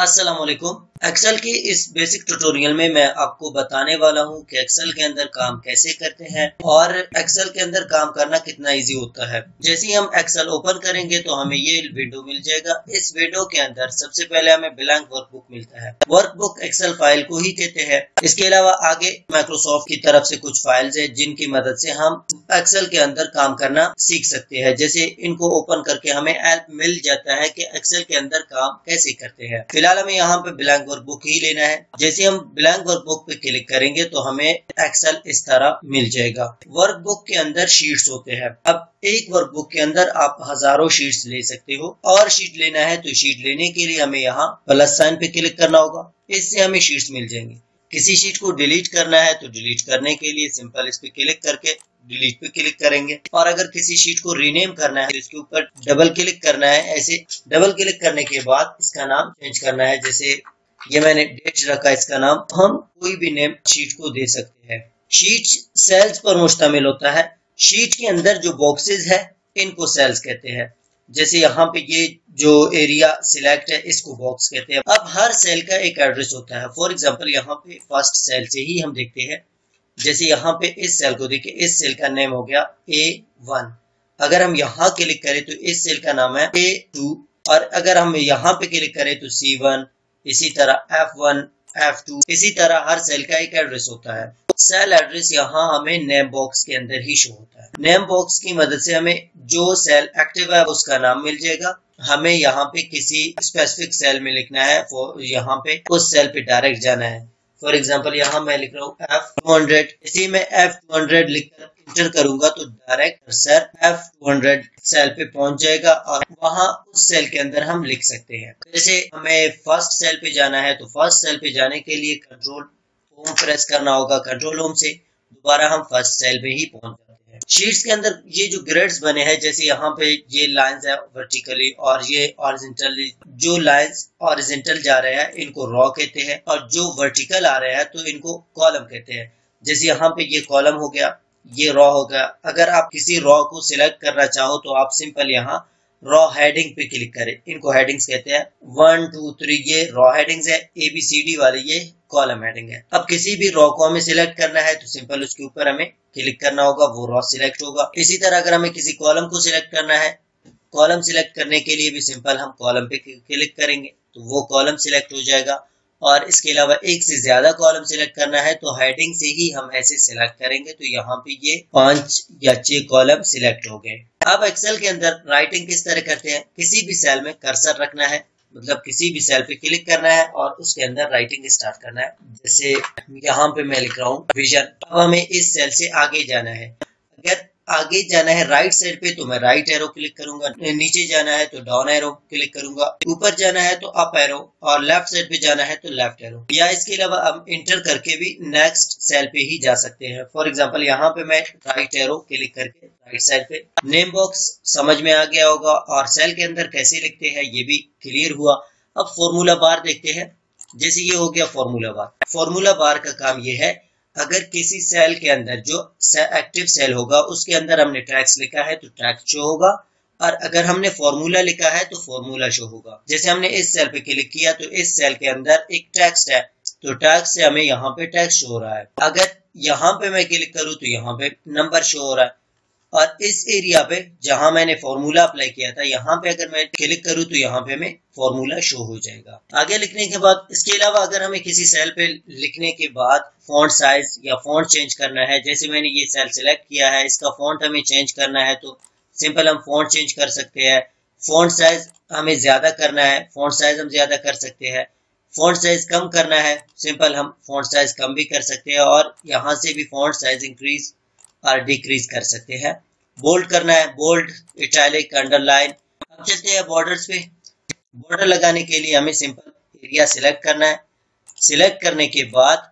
अस्सलाम वालेकुम। एक्सेल की इस बेसिक ट्यूटोरियल में मैं आपको बताने वाला हूं कि एक्सेल के अंदर काम कैसे करते हैं और एक्सेल के अंदर काम करना कितना इजी होता है। जैसे ही हम एक्सेल ओपन करेंगे तो हमें ये विंडो मिल जाएगा। इस विंडो के अंदर सबसे पहले हमें ब्लैंक वर्कबुक मिलता है। वर्कबुक एक्सेल फाइल को ही कहते हैं। इसके अलावा आगे माइक्रोसॉफ्ट की तरफ से कुछ फाइल्स है जिनकी मदद से हम एक्सेल के अंदर काम करना सीख सकते हैं। जैसे इनको ओपन करके हमें हेल्प मिल जाता है कि एक्सेल के अंदर काम कैसे करते हैं। फिलहाल हमें यहाँ पे ब्लैंक वर्कबुक ही लेना है। जैसे हम ब्लैंक वर्कबुक पे क्लिक करेंगे तो हमें एक्सेल इस तरह मिल जाएगा। वर्कबुक के अंदर शीट्स होते हैं। अब एक वर्कबुक के अंदर आप हजारों शीट्स ले सकते हो और शीट लेना है तो शीट लेने के लिए हमें यहाँ प्लस साइन पे क्लिक करना होगा। इससे हमें शीट्स मिल जाएंगी। किसी शीट को डिलीट करना है तो डिलीट करने के लिए सिंपल इस पे क्लिक करके डिलीट पे क्लिक करेंगे। और अगर किसी शीट को रीनेम करना है तो इसके ऊपर डबल क्लिक करना है। ऐसे डबल क्लिक करने के बाद इसका नाम चेंज करना है। जैसे ये मैंने डेट रखा, इसका नाम हम कोई भी नेम शीट को दे सकते हैं। शीट सेल्स पर मुश्तमिल होता है। शीट के अंदर जो बॉक्सेस है इनको सेल्स कहते हैं। जैसे यहाँ पे ये जो एरिया सिलेक्ट है इसको बॉक्स कहते हैं। अब हर सेल का एक एड्रेस होता है। फॉर एग्जांपल यहाँ पे फर्स्ट सेल से ही हम देखते हैं। जैसे यहाँ पे इस सेल को देखिए, इस सेल का नेम हो गया A1। अगर हम यहाँ क्लिक करें तो इस सेल का नाम है A2 और अगर हम यहाँ पे क्लिक करें तो C1, इसी तरह F1, F2, इसी तरह हर सेल का एक एड्रेस होता है। सेल एड्रेस यहाँ हमें नेम बॉक्स के अंदर ही शो होता है। नेम बॉक्स की मदद से हमें जो सेल एक्टिव है उसका नाम मिल जाएगा। हमें यहाँ पे किसी स्पेसिफिक सेल में लिखना है, यहाँ पे उस सेल पे डायरेक्ट जाना है। फॉर एग्जाम्पल यहाँ मैं लिख रहा हूँ F200। इसी में F200 लिखकर इंटर करूंगा तो डायरेक्ट कर्सर F200 सेल पे पहुंच जाएगा और वहां उस सेल के अंदर हम लिख सकते हैं। जैसे हमें फर्स्ट सेल पे जाना है तो फर्स्ट सेल पे जाने के लिए कंट्रोल होम प्रेस करना होगा। कंट्रोल होम से दोबारा हम फर्स्ट सेल पे ही पहुंच जाते हैं। शीट्स के अंदर ये जो ग्रेड्स बने हैं, जैसे यहाँ पे ये लाइंस है वर्टिकली और ये हॉरिजॉन्टली, जो लाइंस हॉरिजॉन्टल जा रहे हैं इनको रॉ कहते हैं और जो वर्टिकल आ रहे हैं तो इनको कॉलम कहते हैं। जैसे यहाँ पे ये कॉलम हो गया, ये रॉ हो गया। अगर आप किसी रॉ को सिलेक्ट करना चाहो तो आप सिंपल यहाँ रॉ हेडिंग पे क्लिक करें। इनको हेडिंग्स कहते हैं। 1 2 3 ये रॉ हेडिंग्स है। ABCD वाले ये कॉलम हेडिंग है। अब किसी भी रॉ को हमें सिलेक्ट करना है तो सिंपल उसके ऊपर हमें क्लिक करना होगा, वो रॉ सिलेक्ट होगा। इसी तरह अगर हमें किसी कॉलम को सिलेक्ट करना है, कॉलम सिलेक्ट करने के लिए भी सिंपल हम कॉलम पे क्लिक करेंगे तो वो कॉलम सिलेक्ट हो जाएगा। और इसके अलावा एक से ज्यादा कॉलम सिलेक्ट करना है तो हेडिंग से ही हम ऐसे सिलेक्ट करेंगे तो यहाँ पे ये 5 या 6 कॉलम सिलेक्ट हो गए। अब एक्सेल के अंदर राइटिंग किस तरह करते हैं, किसी भी सेल में कर्सर रखना है, मतलब किसी भी सेल पे क्लिक करना है और उसके अंदर राइटिंग स्टार्ट करना है। जैसे यहाँ पे मैं लिख रहा हूँ विजन। अब हमें इस सेल से आगे जाना है। अगर आगे जाना है राइट साइड पे तो मैं राइट एरो क्लिक करूंगा, नीचे जाना है तो डाउन एरो क्लिक करूंगा, ऊपर जाना है तो अप एरो और लेफ्ट साइड पे जाना है तो लेफ्ट एरो। या इसके अलावा हम इंटर करके भी नेक्स्ट सेल पे ही जा सकते हैं। फॉर एग्जांपल यहाँ पे मैं राइट एरो क्लिक करके राइट साइड पे, नेम बॉक्स समझ में आ गया होगा और सेल के अंदर कैसे लिखते हैं ये भी क्लियर हुआ। अब फॉर्मूला बार देखते हैं। जैसे ये हो गया फॉर्मूला बार। फॉर्मूला बार का काम ये है, अगर किसी सेल के अंदर जो एक्टिव सेल होगा उसके अंदर हमने टैक्स लिखा है तो टैक्स शो होगा और अगर हमने फॉर्मूला लिखा है तो फॉर्मूला शो होगा। जैसे हमने इस सेल पे क्लिक किया तो इस सेल के अंदर एक टैक्स है तो टैक्स से हमें यहाँ पे टैक्स शो हो रहा है। अगर यहाँ पे मैं क्लिक करूँ तो यहाँ पे नंबर शो हो रहा है और इस एरिया पे जहां मैंने फॉर्मूला अप्लाई किया था यहाँ पे अगर मैं क्लिक करूँ तो यहाँ पे हमें फॉर्मूला शो हो जाएगा। आगे लिखने के बाद इसके अलावा अगर हमें किसी सेल पे लिखने के बाद फॉन्ट साइज या फॉन्ट चेंज करना है, जैसे मैंने ये सेल सिलेक्ट किया है, इसका फॉन्ट हमें चेंज करना है तो सिंपल हम फॉन्ट चेंज कर सकते हैं। फॉन्ट साइज हमें ज्यादा करना है, फॉन्ट साइज हम ज्यादा कर सकते हैं। फॉन्ट साइज कम करना है, सिंपल हम फॉन्ट साइज कम भी कर सकते हैं और यहाँ से भी फॉन्ट साइज इंक्रीज और डिक्रीज कर सकते हैं। बोल्ड करना है, बोल्ड, इटैलिक, अंडरलाइन। अब चलते हैं बॉर्डर्स पे। बॉर्डर लगाने के लिए हमें सिंपल एरिया सिलेक्ट करना है। सिलेक्ट करने के बाद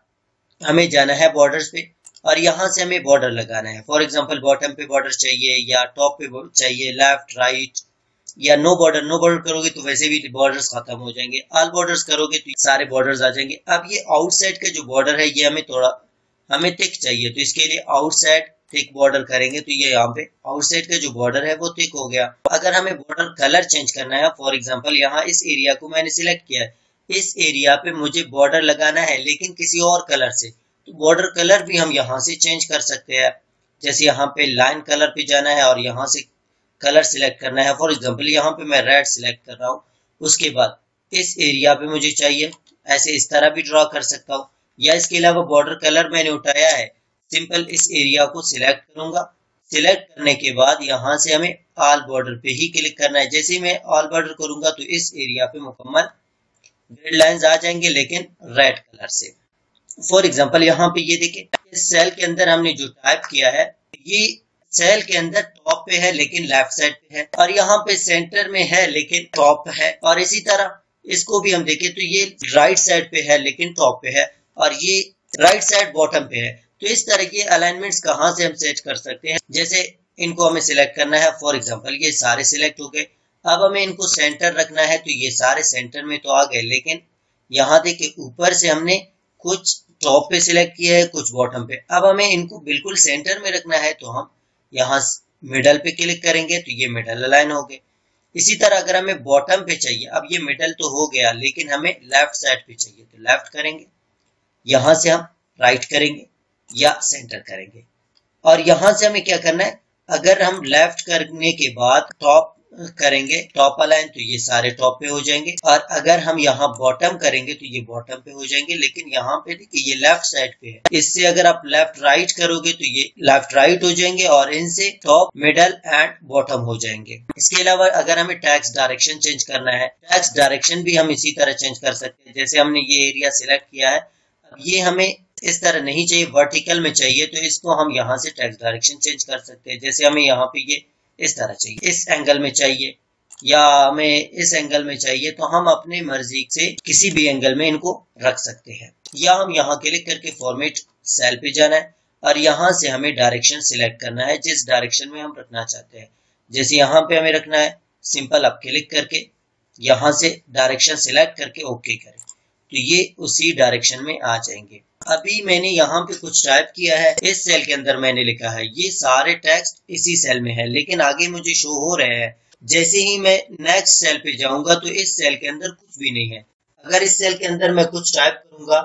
हमें जाना है बॉर्डर्स पे और यहाँ से हमें बॉर्डर लगाना है। फॉर एग्जांपल बॉटम पे बॉर्डर चाहिए या टॉप पे चाहिए, लेफ्ट राइट या नो बॉर्डर। नो बॉर्डर करोगे तो वैसे भी बॉर्डर्स खत्म हो जाएंगे। ऑल बॉर्डर्स करोगे तो सारे बॉर्डर्स आ जाएंगे। अब ये आउटसाइड का जो बॉर्डर है ये हमें थिक चाहिए तो इसके लिए आउटसाइड थिक बॉर्डर करेंगे तो ये यहाँ पे आउटसाइड का जो बॉर्डर है वो थिक हो गया। अगर हमें बॉर्डर कलर चेंज करना है, फॉर एग्जांपल यहाँ इस एरिया को मैंने सिलेक्ट किया है, इस एरिया पे मुझे बॉर्डर लगाना है लेकिन किसी और कलर से, तो बॉर्डर कलर भी हम यहाँ से चेंज कर सकते हैं। जैसे यहाँ पे लाइन कलर पे जाना है और यहाँ से कलर सिलेक्ट करना है। फॉर एग्जांपल यहाँ पे मैं रेड सिलेक्ट कर रहा हूँ। उसके बाद इस एरिया पे मुझे चाहिए, ऐसे इस तरह भी ड्रॉ कर सकता हूँ। या इसके अलावा बॉर्डर कलर मैंने उठाया है, सिंपल इस एरिया को सिलेक्ट करूंगा। सिलेक्ट करने के बाद यहाँ से हमें ऑल बॉर्डर पे ही क्लिक करना है। जैसे ही मैं ऑल बॉर्डर करूंगा तो इस एरिया पे मुकम्मल ग्रिड लाइंस आ जाएंगे लेकिन रेड कलर से। फॉर एग्जांपल यहाँ पे ये देखिए, इस सेल के अंदर हमने जो टाइप किया है ये सेल के अंदर टॉप पे है लेकिन लेफ्ट साइड पे है, और यहाँ पे सेंटर में है लेकिन टॉप है। और इसी तरह इसको भी हम देखें तो ये राइट साइड पे है लेकिन टॉप पे है, और ये राइट साइड बॉटम पे है। तो इस तरह के अलाइनमेंट्स कहाँ से हम सेट कर सकते हैं, जैसे इनको हमें सिलेक्ट करना है। फॉर एग्जांपल ये सारे सिलेक्ट हो गए। अब हमें इनको सेंटर रखना है तो ये सारे सेंटर में तो आ गए, लेकिन यहाँ देखिए ऊपर से हमने कुछ टॉप पे सिलेक्ट किया है, कुछ बॉटम पे। अब हमें इनको बिल्कुल सेंटर में रखना है तो हम यहाँ मिडल पे क्लिक करेंगे तो ये मिडल अलाइन हो गए। इसी तरह अगर हमें बॉटम पे चाहिए, अब ये मिडल तो हो गया लेकिन हमें लेफ्ट साइड पे चाहिए तो लेफ्ट करेंगे, यहाँ से हम राइट करेंगे या सेंटर करेंगे। और यहाँ से हमें क्या करना है, अगर हम लेफ्ट करने के बाद टॉप करेंगे टॉप अलाइन तो ये सारे टॉप पे हो जाएंगे, और अगर हम यहाँ बॉटम करेंगे तो ये बॉटम पे हो जाएंगे। लेकिन यहाँ पे देखिए ये लेफ्ट साइड पे है, इससे अगर आप लेफ्ट राइट करोगे तो ये लेफ्ट राइट हो जाएंगे और इनसे टॉप मिडल एंड बॉटम हो जाएंगे। इसके अलावा अगर हमें टेक्स्ट डायरेक्शन चेंज करना है, टेक्स्ट डायरेक्शन भी हम इसी तरह चेंज कर सकते हैं। जैसे हमने ये एरिया सिलेक्ट किया है, अब ये हमें इस तरह नहीं चाहिए, वर्टिकल में चाहिए, तो इसको हम यहाँ से टेक्स्ट डायरेक्शन चेंज कर सकते हैं। जैसे हमें यहाँ पे ये इस तरह चाहिए, इस एंगल में चाहिए या हमें इस एंगल में चाहिए, तो हम अपनी मर्जी से किसी भी एंगल में इनको रख सकते हैं। या हम यहाँ क्लिक करके फॉर्मेट सेल पे जाना है और यहाँ से हमें डायरेक्शन सिलेक्ट करना है जिस डायरेक्शन में हम रखना चाहते हैं। जैसे यहाँ पे हमें रखना है, सिंपल आप क्लिक करके यहाँ से डायरेक्शन सिलेक्ट करके ओके करें तो ये उसी डायरेक्शन में आ जाएंगे। अभी मैंने यहाँ पे कुछ टाइप किया है, इस सेल के अंदर मैंने लिखा है, ये सारे टेक्स्ट इसी सेल में है लेकिन आगे मुझे शो हो रहे हैं। जैसे ही मैं नेक्स्ट सेल पे जाऊंगा तो इस सेल के अंदर कुछ भी नहीं है। अगर इस सेल के अंदर मैं कुछ टाइप करूंगा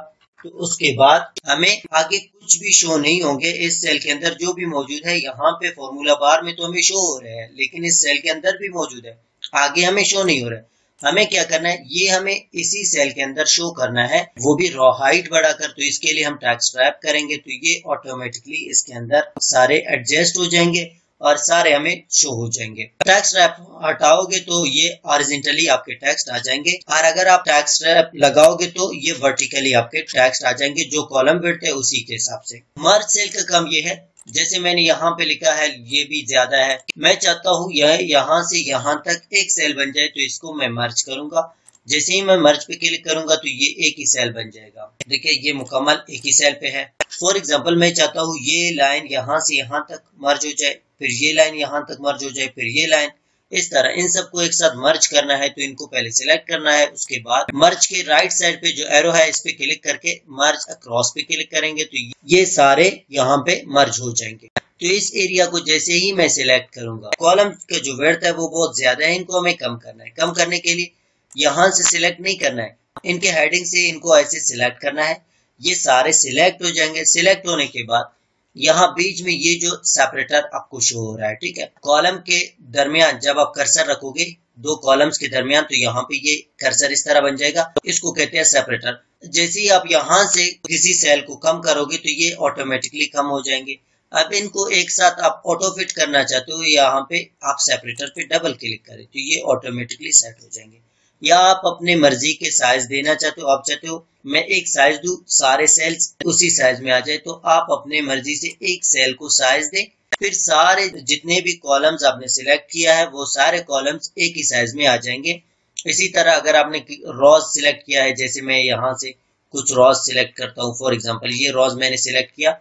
तो उसके बाद हमें आगे कुछ भी शो नहीं होंगे। इस सेल के अंदर जो भी मौजूद है, यहाँ पे फॉर्मूला बार में तो हमें शो हो रहे हैं लेकिन इस सेल के अंदर भी मौजूद है, आगे हमें शो नहीं हो रहा है। हमें क्या करना है, ये हमें इसी सेल के अंदर शो करना है, वो भी रॉ हाइट बढ़ाकर। तो इसके लिए हम टैग स्ट्रैप करेंगे तो ये ऑटोमेटिकली इसके अंदर सारे एडजस्ट हो जाएंगे और सारे हमें शो हो जाएंगे। टैग स्ट्रैप हटाओगे तो ये हॉरिजॉन्टली आपके टेक्स्ट आ जाएंगे, और अगर आप टैग स्ट्रैप लगाओगे तो ये वर्टिकली आपके टेक्स्ट आ जाएंगे, जो कॉलम विड्थ है उसी के हिसाब से। मर्ज सेल का काम ये है, जैसे मैंने यहाँ पे लिखा है ये भी ज्यादा है, मैं चाहता हूँ यह यहाँ से यहाँ तक एक सेल बन जाए, तो इसको मैं मर्ज करूंगा। जैसे ही मैं मर्ज पे क्लिक करूंगा तो ये एक ही सेल बन जाएगा। देखिए ये मुकम्मल एक ही सेल पे है। फॉर एग्जांपल मैं चाहता हूँ ये लाइन यहाँ से यहाँ तक मर्ज हो जाए, फिर ये लाइन यहाँ तक मर्ज हो जाए, फिर ये लाइन, इस तरह इन सबको एक साथ मर्ज करना है। तो इनको पहले सिलेक्ट करना है, उसके बाद मर्ज के राइट साइड पे जो एरो है इस पे क्लिक करके मर्ज अक्रॉस पे क्लिक करेंगे तो ये सारे यहाँ पे मर्ज हो जाएंगे। तो इस एरिया को जैसे ही मैं सिलेक्ट करूंगा, कॉलम का जो विड्थ है वो बहुत ज्यादा है, इनको हमें कम करना है। कम करने के लिए यहाँ से सिलेक्ट नहीं करना है, इनके हेडिंग से इनको ऐसे सिलेक्ट करना है, ये सारे सिलेक्ट हो जाएंगे। सिलेक्ट होने के बाद यहाँ बीच में ये जो सेपरेटर आपको शो हो रहा है, ठीक है, कॉलम के दरमियान जब आप कर्सर रखोगे दो कॉलम्स के दरमियान, तो यहाँ पे ये कर्सर इस तरह बन जाएगा, इसको कहते हैं सेपरेटर। जैसे ही आप यहाँ से किसी सेल को कम करोगे तो ये ऑटोमेटिकली कम हो जाएंगे। अब इनको एक साथ आप ऑटो फिट करना चाहते हो, यहाँ पे आप सेपरेटर पे डबल क्लिक करें तो ये ऑटोमेटिकली सेट हो जाएंगे। या आप अपने मर्जी के साइज देना चाहते हो, आप चाहते हो मैं एक साइज दूं सारे सेल्स उसी साइज में आ जाए, तो आप अपने मर्जी से एक सेल को साइज दें, फिर सारे जितने भी कॉलम्स आपने सिलेक्ट किया है वो सारे कॉलम्स एक ही साइज में आ जाएंगे। इसी तरह अगर आपने रॉज सिलेक्ट किया है, जैसे मैं यहाँ से कुछ रॉज सिलेक्ट करता हूँ, फॉर एग्जाम्पल ये रॉज मैंने सिलेक्ट किया,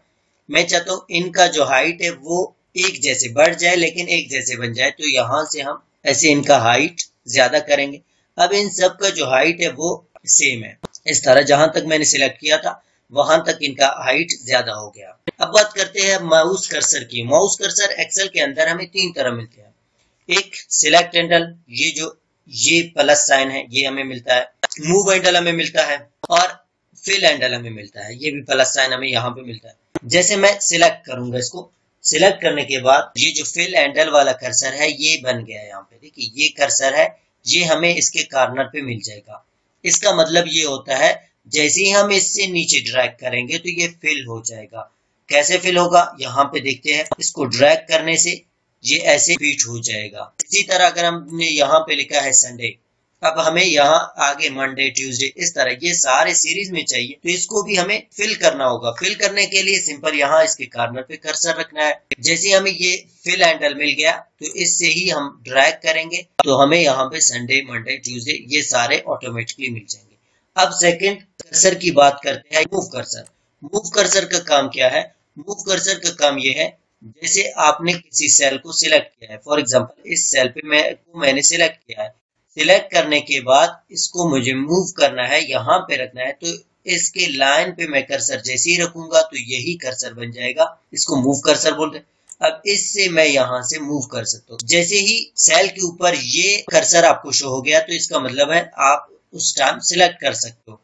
मैं चाहता हूँ इनका जो हाइट है वो एक जैसे बढ़ जाए लेकिन एक जैसे बन जाए, तो यहाँ से हम ऐसे इनका हाइट ज्यादा करेंगे। अब इन सब का जो हाइट है वो सेम है, इस तरह जहां तक मैंने सिलेक्ट किया था वहां तक इनका हाइट ज्यादा हो गया। अब बात करते हैं माउस कर्सर की। माउस कर्सर एक्सेल के अंदर हमें तीन तरह मिलते हैं। एक सिलेक्ट हैंडल, ये जो ये प्लस साइन है, ये हमें मिलता है। मूव हैंडल हमें मिलता है और फिल हैंडल हमें मिलता है, ये भी प्लस साइन हमें यहाँ पे मिलता है। जैसे मैं सिलेक्ट करूंगा, इसको सिलेक्ट करने के बाद ये जो फिल हैंडल वाला कर्सर है ये बन गया है। यहाँ पे देखिए ये कर्सर है, ये हमें इसके कॉर्नर पे मिल जाएगा। इसका मतलब ये होता है जैसे ही हम इससे नीचे ड्रैग करेंगे तो ये फिल हो जाएगा। कैसे फिल होगा यहाँ पे देखते हैं। इसको ड्रैग करने से ये ऐसे फिट हो जाएगा। इसी तरह अगर हमने यहाँ पे लिखा है संडे, अब हमें यहाँ आगे मंडे, ट्यूसडे, इस तरह ये सारे सीरीज में चाहिए, तो इसको भी हमें फिल करना होगा। फिल करने के लिए सिंपल यहाँ इसके कॉर्नर पे कर्सर रखना है। जैसे हमें ये फिल हैंडल मिल गया तो इससे ही हम ड्रैग करेंगे तो हमें यहाँ पे संडे, मंडे, ट्यूसडे ये सारे ऑटोमेटिकली मिल जाएंगे। अब सेकंड कर्सर की बात करते हैं, मूव कर्सर। मूव कर्सर का काम क्या है? मूव कर्सर का काम ये है, जैसे आपने किसी सेल को सिलेक्ट किया है, फॉर एग्जांपल इस सेल पे मैंने सिलेक्ट किया है। सिलेक्ट करने के बाद इसको मुझे मूव करना है, यहाँ पे रखना है, तो इसके लाइन पे मैं कर्सर जैसे ही रखूंगा तो यही कर्सर बन जाएगा। इसको मूव कर्सर बोलते हैं। अब इससे मैं यहाँ से मूव कर सकता हूँ। जैसे ही सेल के ऊपर ये कर्सर आपको शो हो गया तो इसका मतलब है आप उस टाइम सिलेक्ट कर सकते हो।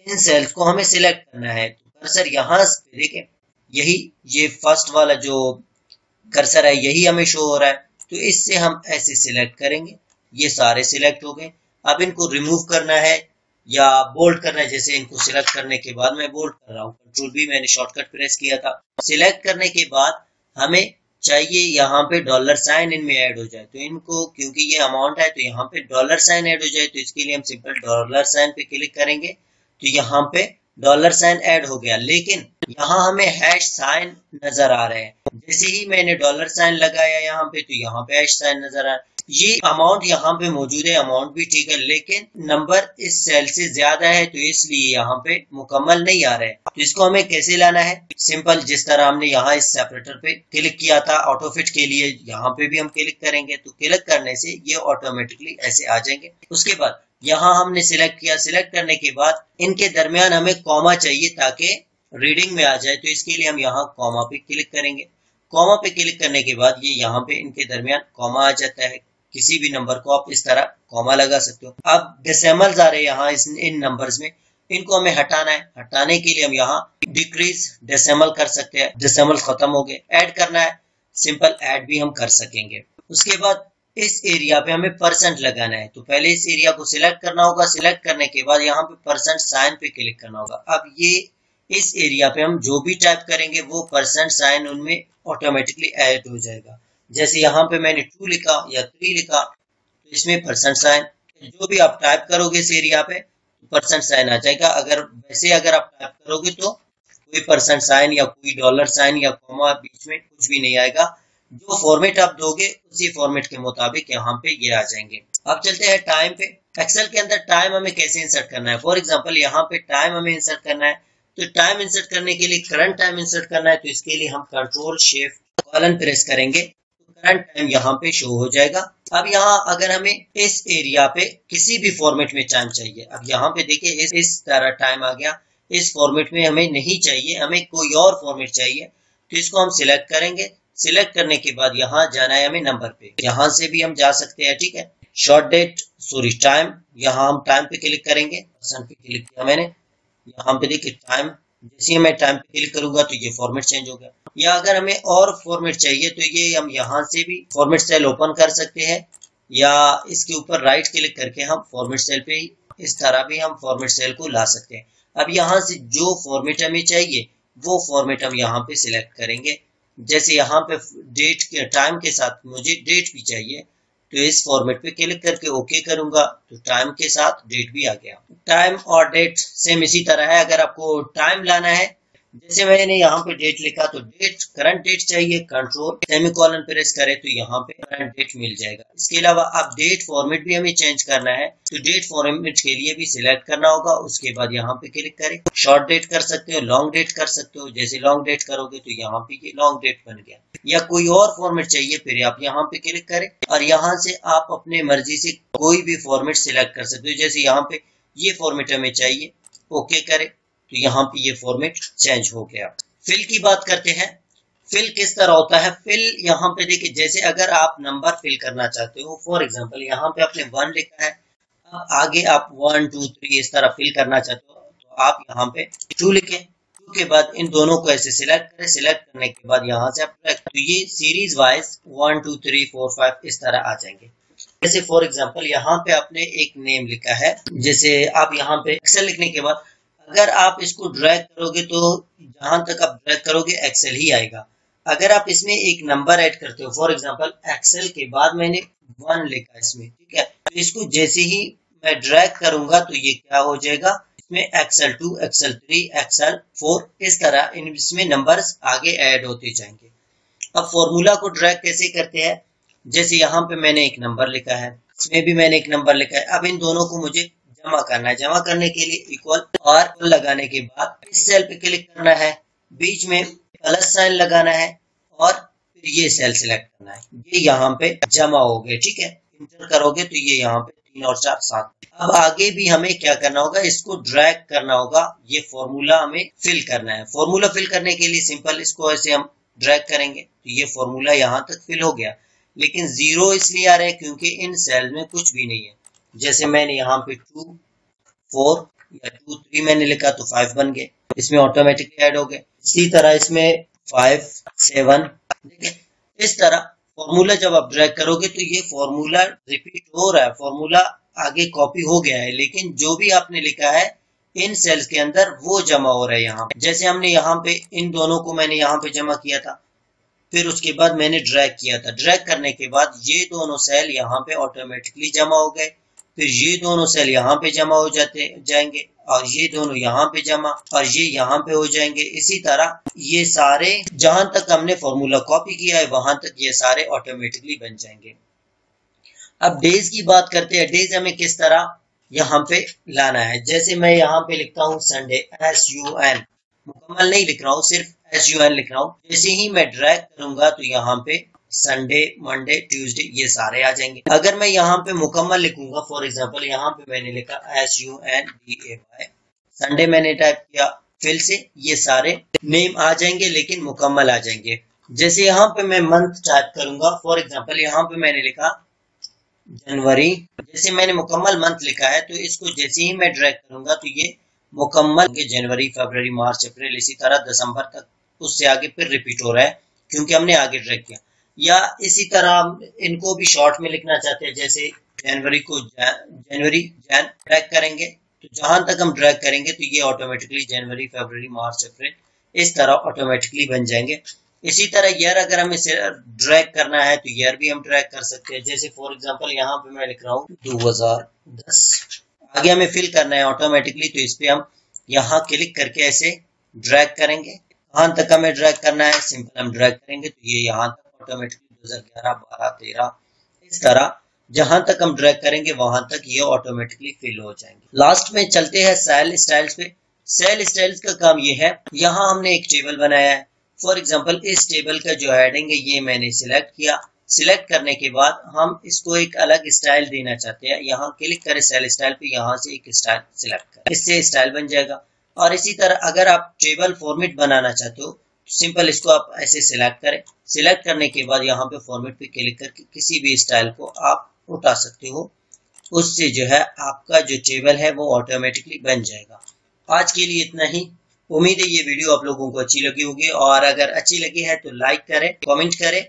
इन सेल्स को हमें सिलेक्ट करना है, तो कर्सर यहाँ से देखें, यही ये फर्स्ट वाला जो कर्सर है यही हमें शो हो रहा है, तो इससे हम ऐसे सिलेक्ट करेंगे, ये सारे सिलेक्ट हो गए। अब इनको रिमूव करना है या बोल्ड करना है। जैसे इनको सिलेक्ट करने के बाद मैं बोल्ड कर रहा हूँ, कंट्रोल भी मैंने शॉर्टकट प्रेस किया था। सिलेक्ट करने के बाद हमें चाहिए यहाँ पे डॉलर साइन इनमें ऐड हो जाए, तो इनको क्योंकि ये अमाउंट है तो यहाँ पे डॉलर साइन ऐड हो जाए, तो इसके लिए हम सिंपल डॉलर साइन पे क्लिक करेंगे तो यहाँ पे डॉलर साइन ऐड हो गया। लेकिन यहाँ हमें हैश साइन नजर आ रहे हैं। जैसे ही मैंने डॉलर साइन लगाया यहाँ पे तो यहाँ पे हैश साइन नजर आ रहा है। ये अमाउंट यहाँ पे मौजूद है, अमाउंट भी ठीक है, लेकिन नंबर इस सेल से ज्यादा है तो इसलिए यहाँ पे मुकम्मल नहीं आ रहे हैं। तो इसको हमें कैसे लाना है? सिंपल जिस तरह हमने यहाँ इस सेपरेटर पे क्लिक किया था ऑटो फिट के लिए, यहाँ पे भी हम क्लिक करेंगे तो क्लिक करने से ये ऑटोमेटिकली ऐसे आ जाएंगे। उसके बाद यहाँ हमने सिलेक्ट किया, सिलेक्ट करने के बाद इनके दरमियान हमें कॉमा चाहिए ताकि रीडिंग में आ जाए, तो इसके लिए हम यहाँ कॉमा पे क्लिक करेंगे। कॉमा पे क्लिक करने के बाद ये यहाँ पे इनके दरमियान कॉमा आ जाता है। किसी भी नंबर को आप इस तरह कॉमा लगा सकते हो। अब डेसिमल्स आ रहे हैं यहाँ इन नंबर्स में, इनको हमें हटाना है। हटाने के लिए हम यहाँ डिक्रीज डेसिमल कर सकते हैं, डेसिमल खत्म हो गए। ऐड करना है, सिंपल ऐड भी हम कर सकेंगे। उसके बाद इस एरिया पे हमें परसेंट लगाना है, तो पहले इस एरिया को सिलेक्ट करना होगा। सिलेक्ट करने के बाद यहाँ पे परसेंट साइन पे क्लिक करना होगा। अब ये इस एरिया पे हम जो भी टाइप करेंगे वो परसेंट साइन उनमें ऑटोमेटिकली ऐड हो जाएगा। जैसे यहाँ पे मैंने 2 लिखा या 3 लिखा तो इसमें परसेंट साइन, जो भी आप टाइप करोगे इस एरिया पे परसेंट साइन आ जाएगा। अगर आप टाइप करोगे तो कोई परसेंट साइन या कोई डॉलर साइन या कॉमा बीच में कुछ भी नहीं आएगा। जो फॉर्मेट आप दोगे उसी फॉर्मेट के मुताबिक यहाँ पे ये आ जाएंगे। अब चलते हैं टाइम पे। एक्सेल के अंदर टाइम हमें कैसे इंसर्ट करना है? फॉर एग्जांपल यहाँ पे टाइम हमें इंसर्ट करना है, तो टाइम इंसर्ट करने के लिए करंट टाइम इंसर्ट करना है, तो इसके लिए हम कंट्रोल शिफ्ट कॉलन प्रेस करेंगे तो करंट टाइम यहाँ पे शो हो जाएगा। अब यहाँ अगर हमें इस एरिया पे किसी भी फॉर्मेट में टाइम चाहिए, अब यहाँ पे देखिए इस तरह टाइम आ गया। इस फॉर्मेट में हमें नहीं चाहिए, हमें कोई और फॉर्मेट चाहिए, तो इसको हम सिलेक्ट करेंगे। सिलेक्ट करने के बाद यहाँ जाना है हमें नंबर पे, यहाँ से भी हम जा सकते हैं, ठीक है। शॉर्ट डेट सॉरी टाइम, यहाँ हम टाइम पे क्लिक करेंगे, परसेंट पे क्लिक किया मैंने, यहाँ पे देखिए टाइम, जैसे ही मैं टाइम पे क्लिक करूंगा तो ये फॉर्मेट चेंज हो गया। या अगर हमें और फॉर्मेट चाहिए तो ये हम यहाँ से भी फॉर्मेट सेल ओपन कर सकते हैं, या इसके ऊपर राइट क्लिक करके हम फॉर्मेट सेल पे ही इस तरह भी हम फॉर्मेट सेल को ला सकते हैं। अब यहाँ से जो फॉर्मेट हमें चाहिए वो फॉर्मेट हम यहाँ पे सिलेक्ट करेंगे। जैसे यहाँ पे डेट के टाइम के साथ मुझे डेट भी चाहिए, तो इस फॉर्मेट पे क्लिक करके ओके करूंगा तो टाइम के साथ डेट भी आ गया। टाइम और डेट सेम इसी तरह है। अगर आपको टाइम लाना है, जैसे मैंने यहाँ पे डेट लिखा तो डेट करंट डेट चाहिए, कंट्रोल सेमीकोलन प्रेस करें तो यहाँ पे करंट डेट मिल जाएगा। इसके अलावा अब डेट फॉर्मेट भी हमें चेंज करना है, तो डेट फॉर्मेट के लिए भी सिलेक्ट करना होगा। उसके बाद यहाँ पे क्लिक करें, शॉर्ट डेट कर सकते हो, लॉन्ग डेट कर सकते हो। जैसे लॉन्ग डेट करोगे तो यहाँ पे ये लॉन्ग डेट बन गया। या कोई और फॉर्मेट चाहिए फिर आप यहाँ पे क्लिक करें और यहाँ से आप अपने मर्जी से कोई भी फॉर्मेट सिलेक्ट कर सकते हो। जैसे यहाँ पे ये फॉर्मेट हमें चाहिए, ओके करें तो यहाँ पे ये फॉर्मेट चेंज हो गया। फिल की बात करते हैं। फिल किस तरह होता है? फिल यहाँ पे देखिए, जैसे अगर आप नंबर फिल करना चाहते हो, फॉर एग्जांपल यहाँ पे आपने 1 लिखा है, अब आगे आप 1 2 3 इस तरह फिल करना चाहते हो तो आप यहाँ पे 2 लिखें। 2 के बाद इन दोनों को ऐसे सिलेक्ट करें, सिलेक्ट करने के बाद यहाँ से आप तो ये सीरीज वाइज 1 2 3 4 5 इस तरह आ जाएंगे। जैसे फॉर एग्जांपल यहाँ पे आपने एक नेम लिखा है, जैसे आप यहाँ पे एक्सेल लिखने के बाद अगर आप इसको ड्रैग करोगे तो जहां तक आप ड्रैग करोगे एक्सेल ही आएगा। अगर आप इसमें एक नंबर ऐड करते हो, फॉर एग्जांपल एक्सेल के बाद मैंने 1 लिखा इसमें, ठीक है, तो इसको जैसे ही मैं ड्रैग करूंगा तो ये क्या हो जाएगा, इसमें एक्सेल 2 एक्सेल 3 एक्सेल 4 इस तरह इसमें नंबर्स आगे ऐड होते जाएंगे। अब फॉर्मूला को ड्रैग कैसे करते हैं, जैसे यहाँ पे मैंने एक नंबर लिखा है, इसमें भी मैंने एक नंबर लिखा है, अब इन दोनों को मुझे जमा करना है। जमा करने के लिए इक्वल और लगाने के बाद इस सेल पे क्लिक करना है, बीच में प्लस साइन लगाना है और फिर ये सेल सिलेक्ट करना है। ये यहाँ पे जमा हो गए, ठीक है, इंटर करोगे तो ये यहाँ पे 3 और 4 7। अब आगे भी हमें क्या करना होगा, इसको ड्रैग करना होगा, ये फॉर्मूला हमें फिल करना है। फॉर्मूला फिल करने के लिए सिंपल इसको ऐसे हम ड्रैग करेंगे तो ये फॉर्मूला यहाँ तक फिल हो गया, लेकिन 0 इसलिए आ रहा है क्योंकि इन सेल में कुछ भी नहीं है। जैसे मैंने यहाँ पे 2 4 या 2 3 मैंने लिखा तो 5 बन गए, इसमें ऑटोमेटिकली ऐड हो गए। इसी तरह इसमें 5 7, ठीक है। इस तरह फॉर्मूला जब आप ड्रैग करोगे तो ये फॉर्मूला रिपीट हो रहा है, फॉर्मूला आगे कॉपी हो गया है, लेकिन जो भी आपने लिखा है इन सेल्स के अंदर वो जमा हो रहा है यहाँ पे। जैसे हमने यहाँ पे इन दोनों को मैंने यहाँ पे जमा किया था, फिर उसके बाद मैंने ड्रैग किया था, ड्रैग करने के बाद ये दोनों सेल यहाँ पे ऑटोमेटिकली जमा हो गए, फिर ये दोनों सेल यहाँ पे जमा हो जाएंगे और ये दोनों यहाँ पे जमा और ये यहाँ पे हो जाएंगे। इसी तरह ये सारे जहां तक हमने फॉर्मूला कॉपी किया है वहां तक ये सारे ऑटोमेटिकली बन जाएंगे। अब डेज की बात करते हैं, डेज हमें किस तरह यहाँ पे लाना है। जैसे मैं यहाँ पे लिखता हूँ संडे, SUN, मुकम्मल नहीं लिख रहा हूँ, सिर्फ SUN लिख रहा हूँ। जैसे ही मैं ड्रैग करूंगा तो यहाँ पे संडे मंडे ट्यूसडे ये सारे आ जाएंगे। अगर मैं यहाँ पे मुकम्मल लिखूंगा, फॉर एग्जांपल यहाँ पे मैंने लिखा SUNDAY, संडे मैंने टाइप किया, फिर से ये सारे नेम आ जाएंगे लेकिन मुकम्मल आ जाएंगे। जैसे यहाँ पे मैं मंथ टाइप करूंगा, फॉर एग्जांपल यहाँ पे मैंने लिखा जनवरी, जैसे मैंने मुकम्मल मंथ लिखा है तो इसको जैसे ही मैं ड्रैग करूंगा तो ये मुकम्मल जनवरी फरवरी मार्च अप्रैल इसी तरह दिसंबर तक, उससे आगे फिर रिपीट हो रहा है क्योंकि हमने आगे ड्रैग किया। या इसी तरह इनको भी शॉर्ट में लिखना चाहते हैं, जैसे जनवरी को जनवरी जैन ड्रैग करेंगे तो जहां तक हम ड्रैग करेंगे तो ये ऑटोमेटिकली जनवरी फरवरी मार्च अप्रैल इस तरह ऑटोमेटिकली बन जाएंगे। इसी तरह ईयर अगर हमें ड्रैग करना है तो ईयर भी हम ड्रैग कर सकते हैं। जैसे फॉर एग्जांपल यहाँ पे मैं लिख रहा हूँ 2010, आगे हमें फिल करना है ऑटोमेटिकली तो इस पे हम यहाँ क्लिक करके ऐसे ड्रैग करेंगे। कहाँ तक हमें ड्रैग करना है, सिंपल हम ड्रैग करेंगे तो ये यहाँ तक ऑटोमेटिकली 2011 12 13 इस तरह जहां तक हम ड्रैग करेंगे वहां तक ये ऑटोमेटिकली फिल हो जाएंगे। लास्ट में चलते हैं सेल स्टाइल्स पे। सेल स्टाइल्स का काम ये है, यहाँ हमने एक टेबल बनाया है, फॉर एग्जांपल इस टेबल का जो हेडिंग है ये मैंने सिलेक्ट किया। सिलेक्ट करने के बाद हम इसको एक अलग स्टाइल देना चाहते हैं, यहाँ क्लिक करें सेल स्टाइल पे, यहाँ से एक स्टाइल सिलेक्ट करें, इससे स्टाइल बन जाएगा। और इसी तरह अगर आप टेबल फॉर्मेट बनाना चाहते हो तो सिंपल इसको आप ऐसे सिलेक्ट करें। सिलेक्ट करने के बाद यहाँ पे फॉर्मेट पे क्लिक करके किसी भी स्टाइल को आप उठा सकते हो, उससे जो है आपका जो टेबल है वो ऑटोमेटिकली बन जाएगा। आज के लिए इतना ही। उम्मीद है ये वीडियो आप लोगों को अच्छी लगी होगी और अगर अच्छी लगी है तो लाइक करें, कमेंट करें